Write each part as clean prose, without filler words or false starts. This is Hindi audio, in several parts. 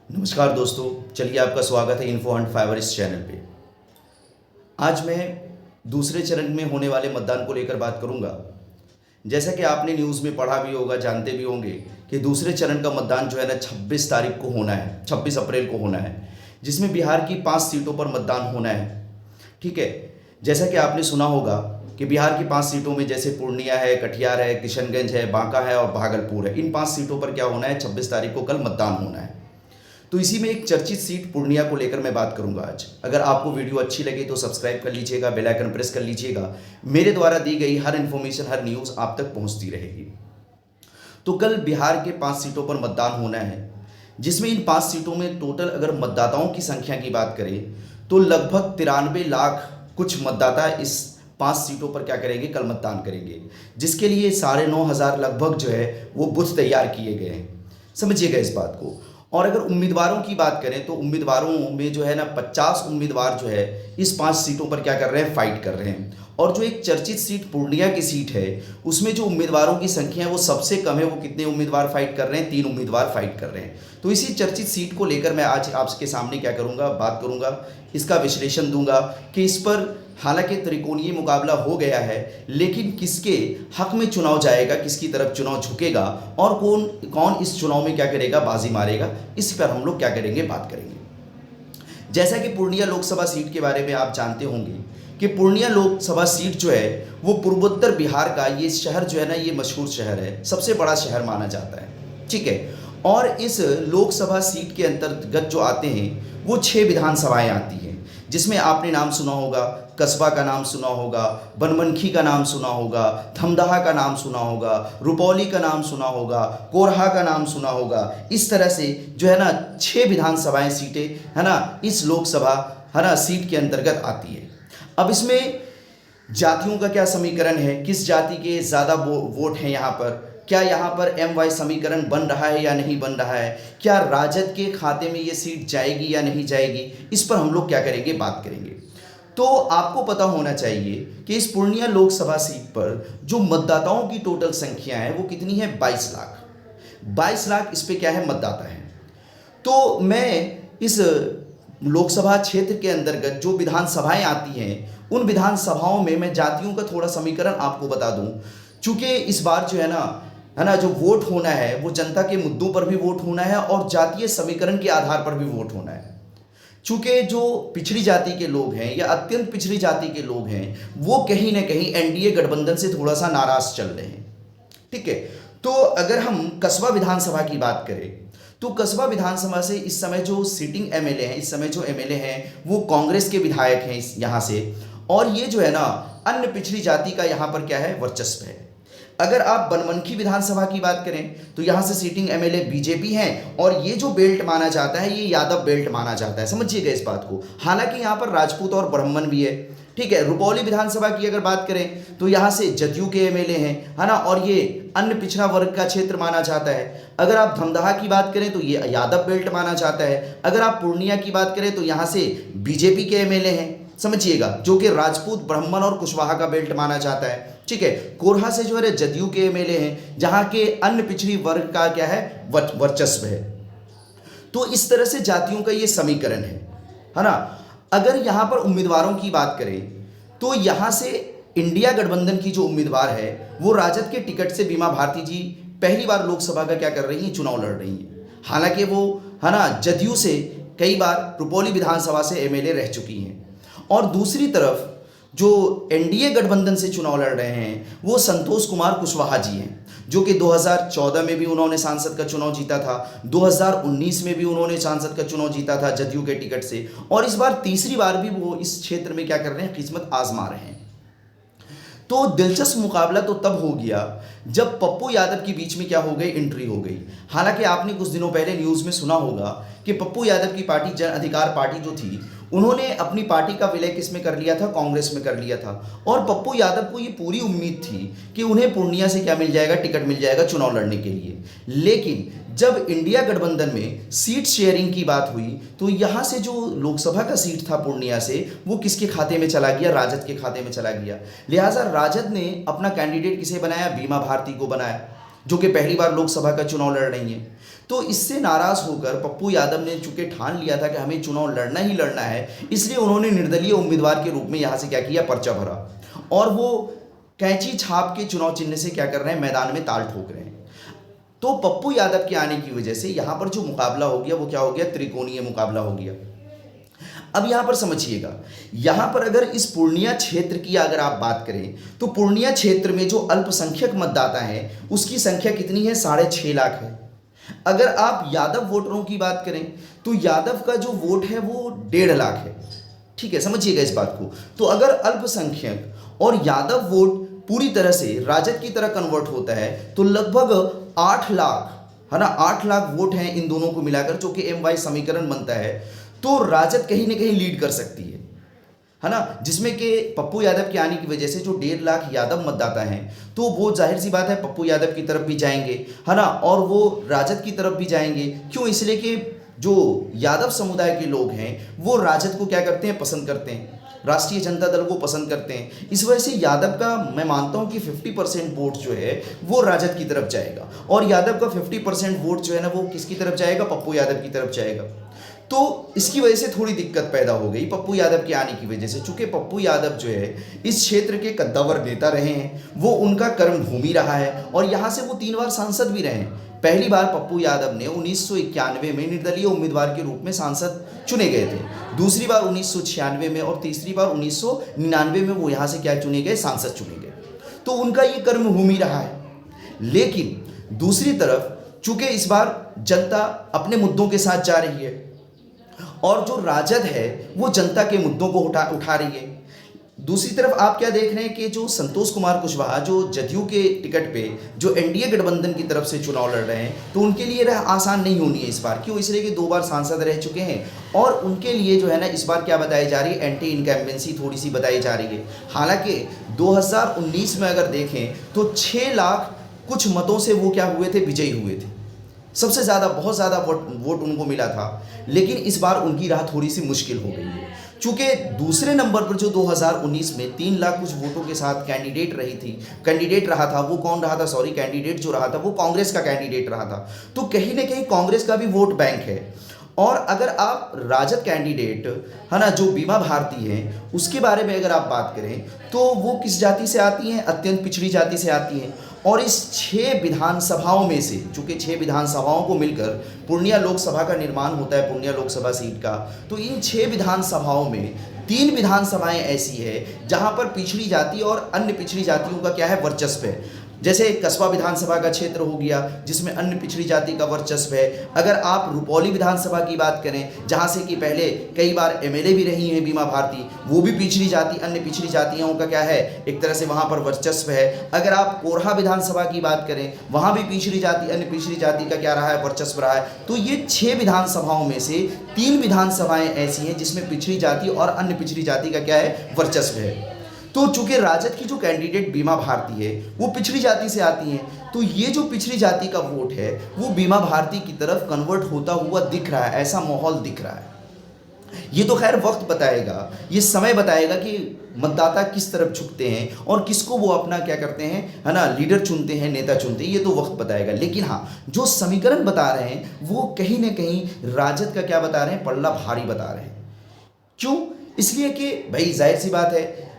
नमस्कार दोस्तों, चलिए आपका स्वागत है इन्फो हंट फाइवर इस चैनल पे। आज मैं दूसरे चरण में होने वाले मतदान को लेकर बात करूंगा। जैसा कि आपने न्यूज़ में पढ़ा भी होगा, जानते भी होंगे कि दूसरे चरण का मतदान जो है ना 26 तारीख को होना है, 26 अप्रैल को होना है, जिसमें बिहार की 5 सीटों पर मतदान होना है। ठीक है, जैसा कि आपने सुना होगा कि बिहार की 5 सीटों में जैसे पूर्णिया है, कटिहार है, किशनगंज है, बांका है और भागलपुर है। इन 5 सीटों पर क्या होना है, 26 तारीख को कल मतदान होना है। तो इसी में एक चर्चित सीट पूर्णिया को लेकर मैं बात करूंगा आज। अगर आपको वीडियो अच्छी लगे तो सब्सक्राइब कर लीजिएगा, बेल आइकन प्रेस कर लीजिएगा। मेरे द्वारा दी गई हर इन्फॉर्मेशन, हर न्यूज़ आप तक पहुंचती रहेगी। तो कल बिहार के 5 सीटों पर मतदान होना है, जिसमें इन 5 सीटों में टोटल अगर मतदाताओं की संख्या की बात करें तो लगभग 93 लाख कुछ मतदाता इस 5 सीटों पर क्या करेंगे, कल मतदान करेंगे, जिसके लिए 9,500 लगभग जो है वो बूथ तैयार किए गए हैं। समझिएगा इस बात को। और अगर उम्मीदवारों की बात करें तो उम्मीदवारों में जो है ना 50 उम्मीदवार जो है इस 5 सीटों पर क्या कर रहे हैं, फाइट कर रहे हैं। और जो एक चर्चित सीट पूर्णिया की सीट है, उसमें जो उम्मीदवारों की संख्या है वो सबसे कम है। वो कितने उम्मीदवार फाइट कर रहे हैं, 3 उम्मीदवार फाइट कर रहे हैं। तो इसी चर्चित सीट को लेकर मैं आज आपके सामने क्या करूंगा, बात करूंगा, इसका विश्लेषण दूंगा कि इस पर हालांकि त्रिकोणीय मुकाबला हो गया है, लेकिन किसके हक में चुनाव जाएगा, किसकी तरफ चुनाव झुकेगा और कौन कौन इस चुनाव में क्या करेगा, बाजी मारेगा, इस पर हम लोग क्या करेंगे, बात करेंगे। जैसा कि पूर्णिया लोकसभा सीट के बारे में आप जानते होंगे कि पूर्णिया लोकसभा सीट जो है वो पूर्वोत्तर बिहार का ये शहर जो है ना, ये मशहूर शहर है, सबसे बड़ा शहर माना जाता है। ठीक है, और इस लोकसभा सीट के अंतर्गत जो आते हैं वो 6 विधानसभाएं आती हैं, जिसमें आपने नाम सुना होगा, कस्बा का नाम सुना होगा, बनमनखी का नाम सुना होगा, धमदाहा का नाम सुना होगा, रुपौली का नाम सुना होगा, कोरहा का नाम सुना होगा। इस तरह से जो है ना 6 विधानसभाएं सीटें है ना इस लोकसभा है ना सीट के अंतर्गत आती है। अब इसमें जातियों का क्या समीकरण है, किस जाति के ज़्यादा वोट हैं यहाँ पर, क्या यहाँ पर एम वाई समीकरण बन रहा है या नहीं बन रहा है, क्या राजद के खाते में ये सीट जाएगी या नहीं जाएगी, इस पर हम लोग क्या करेंगे, बात करेंगे। तो आपको पता होना चाहिए कि इस पूर्णिया लोकसभा सीट पर जो मतदाताओं की टोटल संख्या है वो कितनी है, 22 लाख। 22 लाख इस पे क्या है, मतदाता है। तो मैं इस लोकसभा क्षेत्र के अंतर्गत जो विधानसभाएं आती हैं उन विधानसभाओं में मैं जातियों का थोड़ा समीकरण आपको बता दूं। चूंकि इस बार जो है ना जो वोट होना है वो जनता के मुद्दों पर भी वोट होना है और जातीय समीकरण के आधार पर भी वोट होना है। चूंकि जो पिछड़ी जाति के लोग हैं या अत्यंत पिछड़ी जाति के लोग हैं वो कहीं ना कहीं एनडीए गठबंधन से थोड़ा सा नाराज चल रहे हैं। ठीक है, तो अगर हम कस्बा विधानसभा की बात करें तो कस्बा विधानसभा से इस समय जो सीटिंग एमएलए हैं, इस समय जो एमएलए हैं वो कांग्रेस के विधायक हैं यहाँ से, और ये जो है ना अन्य पिछड़ी जाति का यहाँ पर क्या है, वर्चस्व है। अगर आप बनमनखी विधानसभा की बात करें तो यहाँ से सीटिंग एमएलए बीजेपी हैं और ये जो बेल्ट माना जाता है ये यादव बेल्ट माना जाता है। समझिएगा इस बात को। हालांकि यहाँ पर राजपूत और ब्राह्मण भी है। ठीक है, रुपौली विधानसभा की अगर बात करें तो यहाँ से जदयू के एमएलए हैं, है ना, और ये अन्य पिछड़ा वर्ग का क्षेत्र माना जाता है। अगर आप धमदाहा की बात करें तो ये यादव बेल्ट माना जाता है। अगर आप पूर्णिया की बात करें तो यहाँ से बीजेपी के एमएलए हैं, समझिएगा, जो कि राजपूत, ब्राह्मण और कुशवाहा का बेल्ट माना जाता है। ठीक है, कोरहा से जो है जदयू के एमएलए हैं, जहां के अन्य पिछड़ी वर्ग का क्या है, वर्चस्व है। तो इस तरह से जातियों का ये समीकरण है ना। अगर यहां पर उम्मीदवारों की बात करें तो यहां से इंडिया गठबंधन की जो उम्मीदवार है वो राजद के टिकट से बीमा भारती जी पहली बार लोकसभा का क्या कर रही हैं, चुनाव लड़ रही हैं। हालांकि वो है ना जदयू से कई बार रुपौली विधानसभा से एमएलए रह चुकी हैं। और दूसरी तरफ जो एनडीए गठबंधन से चुनाव लड़ रहे हैं वो संतोष कुमार कुशवाहा जी हैं, जो कि 2014 में भी उन्होंने सांसद का चुनाव जीता था, 2019 में भी उन्होंने सांसद का चुनाव जीता था जदयू के टिकट से, और इस बार तीसरी बार भी वो इस क्षेत्र में क्या कर रहे हैं, किस्मत आजमा रहे हैं। तो दिलचस्प मुकाबला तो तब हो गया जब पप्पू यादव के बीच में क्या हो गई, एंट्री हो गई। हालांकि आपने कुछ दिनों पहले न्यूज़ में सुना होगा कि पप्पू यादव की पार्टी, जन अधिकार पार्टी जो थी, उन्होंने अपनी पार्टी का विलय किस में कर लिया था, कांग्रेस में कर लिया था। और पप्पू यादव को ये पूरी उम्मीद थी कि उन्हें पूर्णिया से क्या मिल जाएगा, टिकट मिल जाएगा चुनाव लड़ने के लिए। लेकिन जब इंडिया गठबंधन में सीट शेयरिंग की बात हुई तो यहाँ से जो लोकसभा का सीट था पूर्णिया से वो किसके खाते में चला गया, राजद के खाते में चला गया। लिहाजा राजद ने अपना कैंडिडेट किसे बनाया, बीमा भारती को बनाया। जो कि पहली बार लोकसभा का चुनाव लड़ रही हैं। तो इससे नाराज होकर पप्पू यादव ने चूंकि ठान लिया था कि हमें चुनाव लड़ना ही लड़ना है, इसलिए उन्होंने निर्दलीय उम्मीदवार के रूप में यहाँ से क्या किया, पर्चा भरा और वो कैंची छाप के चुनाव चिन्ह से क्या कर रहे हैं, मैदान में ताल ठोक रहे हैं। तो पप्पू यादव के आने की वजह से यहाँ पर जो मुकाबला हो गया वो क्या हो गया, त्रिकोणीय मुकाबला हो गया। अब यहाँ पर समझिएगा, यहाँ पर अगर इस पूर्णिया क्षेत्र की अगर आप बात करें तो पूर्णिया क्षेत्र में जो अल्पसंख्यक मतदाता हैं उसकी संख्या कितनी है, 6.5 लाख है। अगर आप यादव वोटरों की बात करें तो यादव का जो वोट है वो 1.5 लाख है। ठीक है, समझिएगा इस बात को। तो अगर अल्पसंख्यक और यादव वोट पूरी तरह से राजद की तरह कन्वर्ट होता है तो लगभग 8 लाख, है ना, 8 लाख वोट हैं इन दोनों को मिलाकर, जो कि MY समीकरण बनता है। तो राजद कहीं ना कहीं लीड कर सकती है ना, जिसमें कि पप्पू यादव के आने की वजह से जो 1.5 लाख यादव मतदाता हैं तो वो जाहिर सी बात है पप्पू यादव की तरफ भी जाएंगे, है ना, और वो राजद की तरफ भी जाएंगे। क्यों? इसलिए कि जो यादव समुदाय के लोग हैं वो राजद को क्या करते हैं, पसंद करते हैं, राष्ट्रीय जनता दल को पसंद करते हैं। इस वजह से यादव का मैं मानता हूं कि 50% वोट जो है वो राजद की तरफ जाएगा और यादव का 50% वोट जो है ना वो किसकी तरफ जाएगा, पप्पू यादव की तरफ जाएगा। तो इसकी वजह से थोड़ी दिक्कत पैदा हो गई पप्पू यादव के आने की वजह से, चूंकि पप्पू यादव जो है इस क्षेत्र के कद्दावर नेता रहे हैं, वो उनका कर्मभूमि रहा है और यहाँ से वो 3 बार सांसद भी रहे हैं। पहली बार पप्पू यादव ने 1991 में निर्दलीय उम्मीदवार के रूप में सांसद चुने गए थे, दूसरी बार 1996 में और तीसरी बार 1999 में वो यहाँ से क्या चुने गए, सांसद चुने गए। तो उनका ये कर्मभूमि रहा है। लेकिन दूसरी तरफ चूंकि इस बार जनता अपने मुद्दों के साथ जा रही है और जो राजद है वो जनता के मुद्दों को उठा रही है। दूसरी तरफ आप क्या देख रहे हैं कि जो संतोष कुमार कुशवाहा जो जदयू के टिकट पे जो एनडीए गठबंधन की तरफ से चुनाव लड़ रहे हैं, तो उनके लिए आसान नहीं होनी है इस बार। क्यों? इसलिए कि 2 बार सांसद रह चुके हैं और उनके लिए जो है ना इस बार क्या बताई जा रही है, एंटी इनकम्बेंसी थोड़ी सी बताई जा रही है। हालांकि 2019 में अगर देखें तो 6 लाख कुछ मतों से वो क्या हुए थे, विजयी हुए थे, सबसे ज़्यादा, बहुत ज़्यादा वोट उनको मिला था। लेकिन इस बार उनकी राह थोड़ी सी मुश्किल हो गई है, चूँकि दूसरे नंबर पर जो 2019 में 3 लाख कुछ वोटों के साथ कैंडिडेट रहा था, वो कौन रहा था, कैंडिडेट जो रहा था वो कांग्रेस का कैंडिडेट रहा था। तो कहीं ना कहीं कांग्रेस का भी वोट बैंक है। और अगर आप राजद कैंडिडेट, है ना, जो बीमा भारती हैं, उसके बारे में अगर आप बात करें तो वो किस जाति से आती हैं, अत्यंत पिछड़ी जाति से आती हैं। और इस 6 विधानसभाओं में से, चूँकि 6 विधानसभाओं को मिलकर पूर्णिया लोकसभा का निर्माण होता है, पूर्णिया लोकसभा सीट का, तो इन 6 विधानसभाओं में 3 विधानसभाएं ऐसी है जहां पर पिछड़ी जाति और अन्य पिछड़ी जातियों का क्या है, वर्चस्व है। जैसे कस्बा विधानसभा का क्षेत्र हो गया जिसमें अन्य पिछड़ी जाति का वर्चस्व है। अगर आप रुपौली विधानसभा की बात करें जहां से कि पहले कई बार MLA भी रही हैं बीमा भारती, वो भी पिछड़ी जाति, अन्य पिछड़ी जातियों का क्या है, एक तरह से वहां पर वर्चस्व है। अगर आप कोरहा विधानसभा की बात करें वहां भी पिछड़ी जाति, अन्य पिछड़ी जाति का क्या रहा है, वर्चस्व रहा है। तो ये 6 विधानसभाओं में से 3 विधानसभाएं ऐसी हैं जिसमें पिछड़ी जाति और अन्य पिछड़ी जाति का क्या है, वर्चस्व है। तो चूंकि राजद की जो कैंडिडेट बीमा भारती है वो पिछड़ी जाति से आती हैं, तो ये जो पिछड़ी जाति का वोट है वो बीमा भारती की तरफ कन्वर्ट होता हुआ दिख रहा है, ऐसा माहौल दिख रहा है। ये तो खैर वक्त बताएगा, ये समय बताएगा कि मतदाता किस तरफ झुकते हैं और किसको वो अपना क्या करते हैं, है ना, लीडर चुनते हैं, नेता चुनते हैं, ये तो वक्त बताएगा। लेकिन हाँ, जो समीकरण बता रहे हैं वो कहीं ना कहीं राजद का क्या बता रहे हैं, पल्ला भारी बता रहे हैं। क्यों? इसलिए कि भाई जाहिर सी बात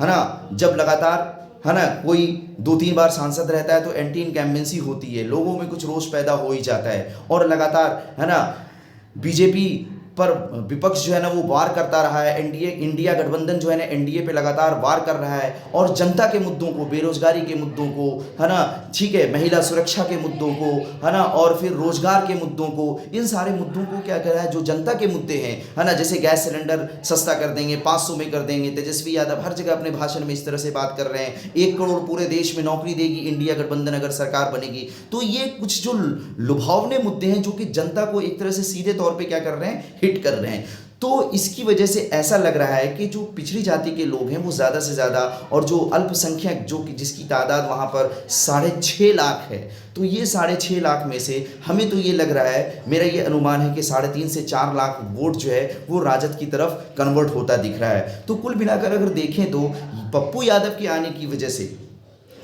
है ना, जब लगातार, है ना, कोई 2-3 बार सांसद रहता है तो एंटी इनकम्बेंसी होती है, लोगों में कुछ रोष पैदा हो ही जाता है। और लगातार, है ना, बीजेपी पर विपक्ष जो है ना वो वार करता रहा है, इंडिया गठबंधन जो है ना एनडीए पे लगातार वार कर रहा है और जनता के मुद्दों को, बेरोजगारी के मुद्दों को, है ना, ठीक है, महिला सुरक्षा के मुद्दों को, है ना, और फिर रोजगार के मुद्दों को, इन सारे मुद्दों को क्या कर रहा है, जो जनता के मुद्दे हैं, है ना, जैसे गैस सिलेंडर सस्ता कर देंगे, 500 में कर देंगे। तेजस्वी यादव हर जगह अपने भाषण में इस तरह से बात कर रहे हैं, 1 करोड़ पूरे देश में नौकरी देगी इंडिया गठबंधन अगर सरकार बनेगी। तो ये कुछ जो लुभावने मुद्दे हैं जो कि जनता को एक तरह से सीधे तौर पर क्या कर रहे हैं, हिट कर रहे हैं। तो इसकी वजह से ऐसा लग रहा है कि जो पिछड़ी जाति के लोग हैं वो ज़्यादा से ज़्यादा, और जो अल्पसंख्यक जो कि जिसकी तादाद वहाँ पर 6.5 लाख है, तो ये 6.5 लाख में से हमें तो ये लग रहा है, मेरा ये अनुमान है कि 3.5 से 4 लाख वोट जो है वो राजद की तरफ कन्वर्ट होता दिख रहा है। तो कुल मिलाकर अगर देखें तो पप्पू यादव के आने की वजह से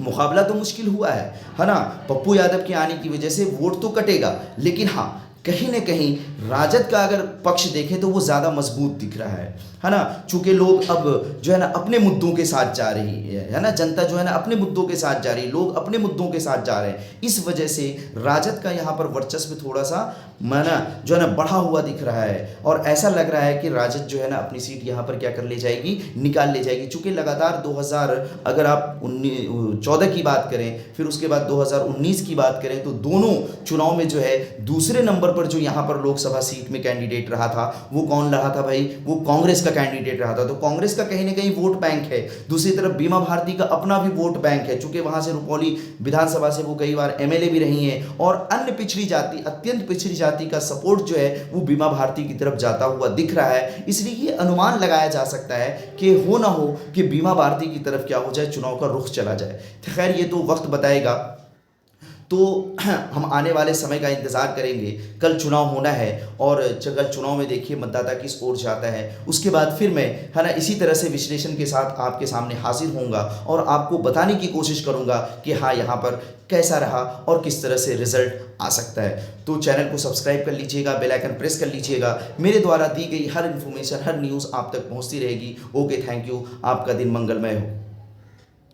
मुकाबला तो मुश्किल हुआ है ना। पप्पू यादव के आने की वजह से वोट तो कटेगा, लेकिन हाँ कहीं न कहीं राजद का अगर पक्ष देखें तो वो ज़्यादा मजबूत दिख रहा है ना। चूँकि लोग अब जो है ना अपने मुद्दों के साथ जा रही है ना, जनता जो है ना अपने मुद्दों के साथ जा रही है, लोग अपने मुद्दों के साथ जा रहे हैं। इस वजह से राजद का यहाँ पर वर्चस्व थोड़ा सा माना जो है ना बढ़ा हुआ दिख रहा है, और ऐसा लग रहा है कि राजद जो है ना अपनी सीट यहाँ पर क्या कर ले जाएगी, निकाल ले जाएगी। चूँकि लगातार 2000 अगर आप 14 की बात करें, फिर उसके बाद 2019 की बात करें, तो दोनों चुनाव में जो है दूसरे नंबर पर जो यहाँ पर लोकसभा सीट में कैंडिडेट रहा था वो कौन रहा था भाई, वो कांग्रेस का कैंडिडेट रहा था। तो कांग्रेस का कहीं ना कहीं वोट बैंक है। दूसरी तरफ बीमा भारती का अपना भी वोट बैंक है, चूंकि वहां से रुपौली विधानसभा से वो कई बार एमएलए भी रही हैं, और अन्य पिछड़ी जाति, अत्यंत पिछड़ी जाति का सपोर्ट जो है वो बीमा भारती की तरफ जाता हुआ दिख रहा है। इसलिए ये अनुमान लगाया जा सकता है कि हो ना हो कि बीमा भारती की तरफ क्या हो जाए, चुनाव का रुख चला जाए। खैर ये तो वक्त बताएगा, तो हम आने वाले समय का इंतज़ार करेंगे। कल चुनाव होना है, और कल चुनाव में देखिए मतदाता किस ओर जाता है। उसके बाद फिर मैं है ना इसी तरह से विश्लेषण के साथ आपके सामने हाजिर होऊंगा और आपको बताने की कोशिश करूंगा कि हाँ यहाँ पर कैसा रहा और किस तरह से रिजल्ट आ सकता है। तो चैनल को सब्सक्राइब कर लीजिएगा, बेल आइकन प्रेस कर लीजिएगा। मेरे द्वारा दी गई हर इन्फॉर्मेशन, हर न्यूज़ आप तक पहुँचती रहेगी। Okay, thank you. आपका दिन मंगलमय हो।